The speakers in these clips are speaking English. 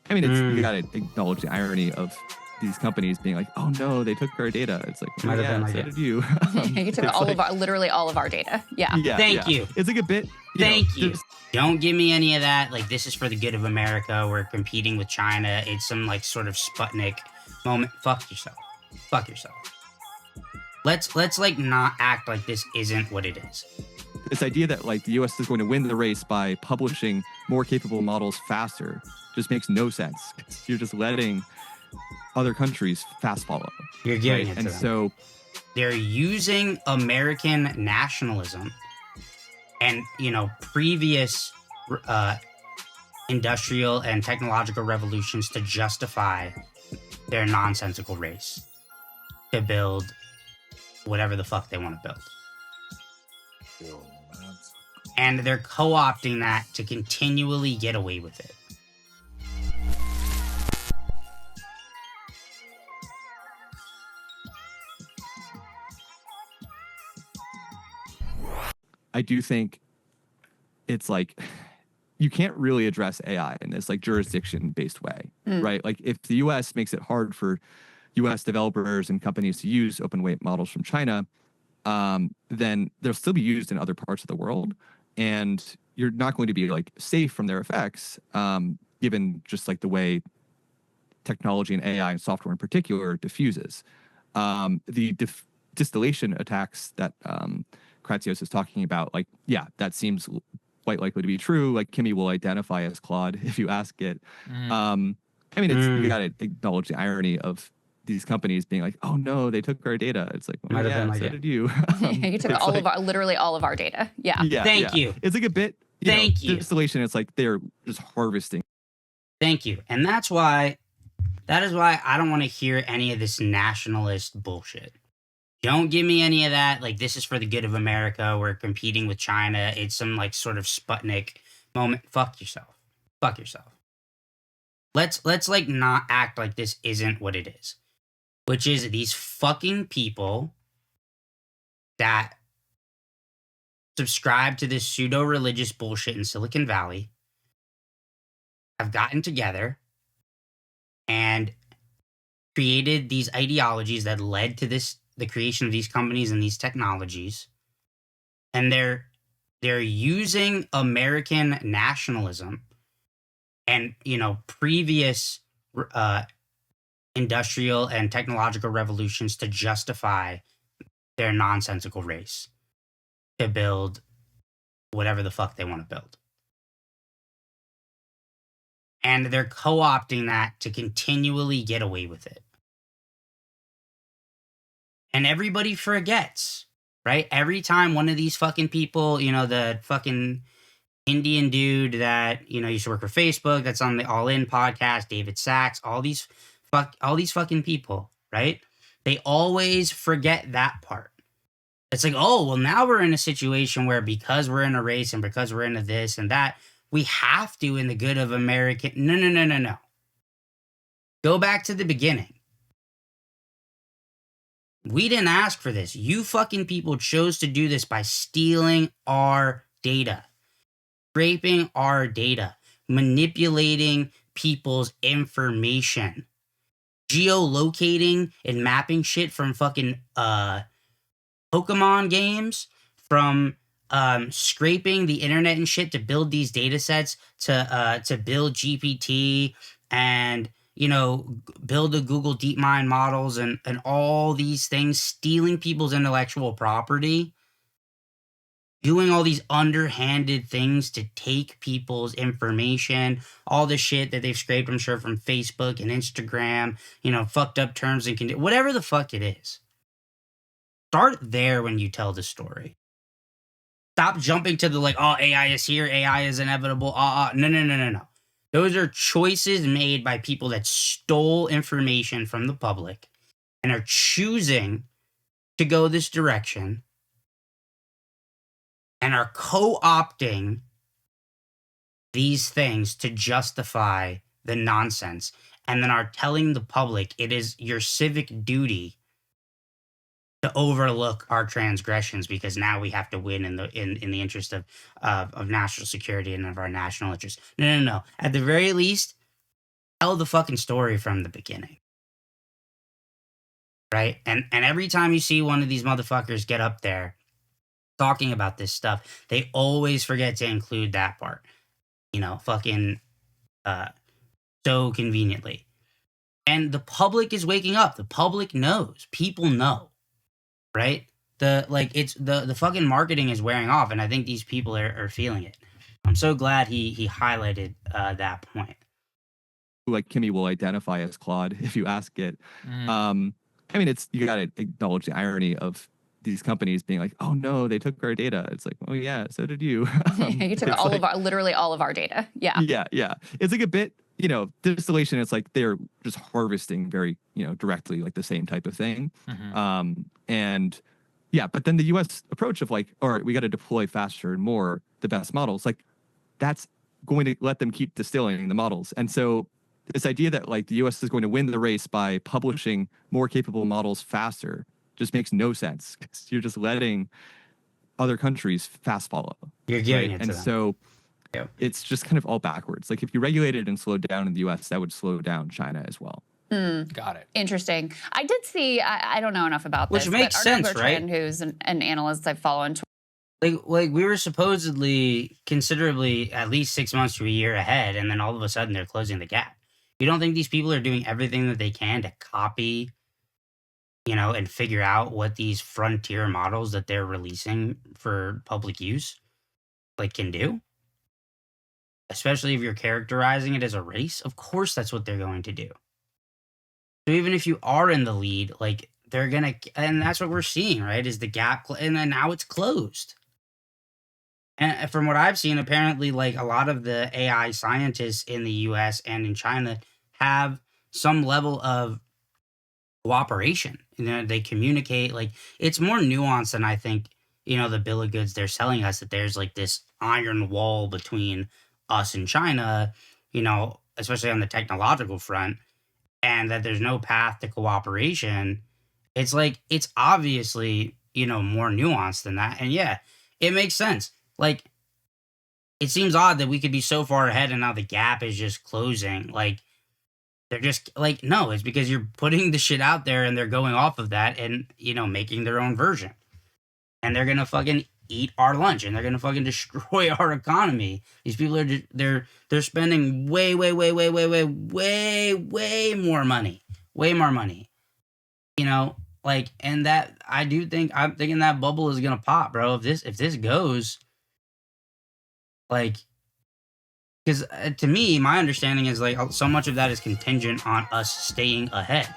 I mean, it's you gotta acknowledge the irony of these companies being like, "Oh no, they took our data." It's like, Might have been like so it. did you. You took literally all of our data. Yeah. Thank you. It's like a bit. Thank you. Don't give me any of that. Like, this is for the good of America. We're competing with China. It's some like sort of Sputnik moment. Fuck yourself. Fuck yourself. Let's like not act like this isn't what it is. This idea that like the U.S. is going to win the race by publishing more capable models faster just makes no sense. You're just letting other countries fast follow. You're giving it to and them. so They're using American nationalism and, previous industrial and technological revolutions to justify their nonsensical race to build whatever the fuck they want to build. And they're co-opting that to continually get away with it. I do think it's like you can't really address AI in this like jurisdiction-based way, right? Like if the U.S. makes it hard for U.S. developers and companies to use open weight models from China, then they'll still be used in other parts of the world, and you're not going to be like safe from their effects, given just like the way technology and AI and software in particular diffuses. The distillation attacks that Kratsios is talking about, like, yeah, that seems quite likely to be true. Like Kimmy will identify as Claude if you ask it. I mean, it's you gotta acknowledge the irony of these companies being like, "Oh no, they took our data." It's like, Might have been like so it. did you. You took literally all of our data. Yeah. Thank you. It's like a bit. Thank you. Distillation. It's like they're just harvesting. Thank you. And that is why I don't want to hear any of this nationalist bullshit. Don't give me any of that. Like, this is for the good of America. We're competing with China. It's some like sort of Sputnik moment. Fuck yourself. Fuck yourself. Let's like not act like this isn't what it is, which is these fucking people that subscribe to this pseudo-religious bullshit in Silicon Valley have gotten together and created these ideologies that led to the creation of these companies and these technologies. And they're using American nationalism and, previous industrial and technological revolutions to justify their nonsensical race to build whatever the fuck they want to build. And they're co-opting that to continually get away with it. And everybody forgets, right? Every time one of these fucking people, the fucking Indian dude that, used to work for Facebook, that's on the All In podcast, David Sachs, all these fucking people, right? They always forget that part. It's like, oh, well, now we're in a situation where because we're in a race and because we're into this and that, we have to, in the good of American. No. Go back to the beginning. We didn't ask for this. You fucking people chose to do this by stealing our data, scraping our data, manipulating people's information, geolocating and mapping shit from fucking Pokemon games, from scraping the internet and shit to build these data sets, to build GPT and build the Google DeepMind models and all these things, stealing people's intellectual property, doing all these underhanded things to take people's information, all the shit that they've scraped, I'm sure, from Facebook and Instagram, fucked up terms and conditions, whatever the fuck it is. Start there when you tell the story. Stop jumping to the oh, AI is here, AI is inevitable. No. Those are choices made by people that stole information from the public and are choosing to go this direction and are co-opting these things to justify the nonsense, and then are telling the public it is your civic duty to overlook our transgressions because now we have to win in the interest of national security and of our national interest. No. At the very least, tell the fucking story from the beginning. Right? And every time you see one of these motherfuckers get up there talking about this stuff, they always forget to include that part. You know, fucking so conveniently. And the public is waking up. The public knows. People know. Right? The fucking marketing is wearing off, and I think these people are feeling it. I'm so glad he highlighted that point. Like Kimmy will identify as Claude if you ask it. I mean, you got to acknowledge the irony of these companies being like, "Oh no, they took our data." It's like, "Oh yeah, so did you." You took literally all of our data. Yeah. Yeah. It's like a bit, distillation. It's like they're just harvesting very, directly like the same type of thing. And yeah, but then the U.S. approach of like, all right, we got to deploy faster and more the best models. Like that's going to let them keep distilling the models. And so this idea that like the U.S. is going to win the race by publishing more capable models faster just makes no sense, because you're just letting other countries fast follow. You're giving it to and them. So yep. It's just kind of all backwards. Like if you regulated and slowed down in the U.S., that would slow down China as well. Got it. Interesting. I did see. I don't know enough about this, which makes but sense, right? Who's an analyst I follow on Twitter. Like we were supposedly considerably at least 6 months to a year ahead, and then all of a sudden they're closing the gap. You don't think these people are doing everything that they can to copy, and figure out what these frontier models that they're releasing for public use, like, can do? Especially if you're characterizing it as a race, of course that's what they're going to do. So even if you are in the lead, like, they're gonna, and that's what we're seeing, right? Is the gap, and then now it's closed. And from what I've seen, apparently, like, a lot of the AI scientists in the US and in China have some level of cooperation. They communicate. Like, it's more nuanced than I think, the bill of goods they're selling us, that there's like this iron wall between us and China, especially on the technological front, and that there's no path to cooperation. It's like, it's obviously, more nuanced than that. And yeah, it makes sense. Like, it seems odd that we could be so far ahead and now the gap is just closing. Like, they're just like, no, it's because you're putting the shit out there and they're going off of that and, making their own version. And they're going to fucking eat our lunch and they're going to fucking destroy our economy. These people are just, they're spending way more money. Way more money. Like, and that, I'm thinking that bubble is going to pop, bro. If this goes, like, because to me, my understanding is like so much of that is contingent on us staying ahead.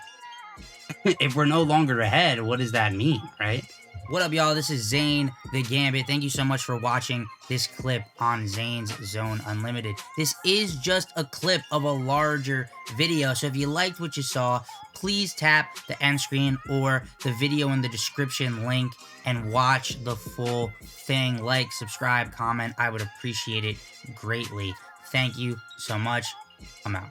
If we're no longer ahead, what does that mean, right? What up, y'all? This is Zane the Gambit. Thank you so much for watching this clip on Zane's Zone Unlimited. This is just a clip of a larger video, so if you liked what you saw, please tap the end screen or the video in the description link and watch the full thing. Like, subscribe, comment. I would appreciate it greatly. Thank you so much. I'm out.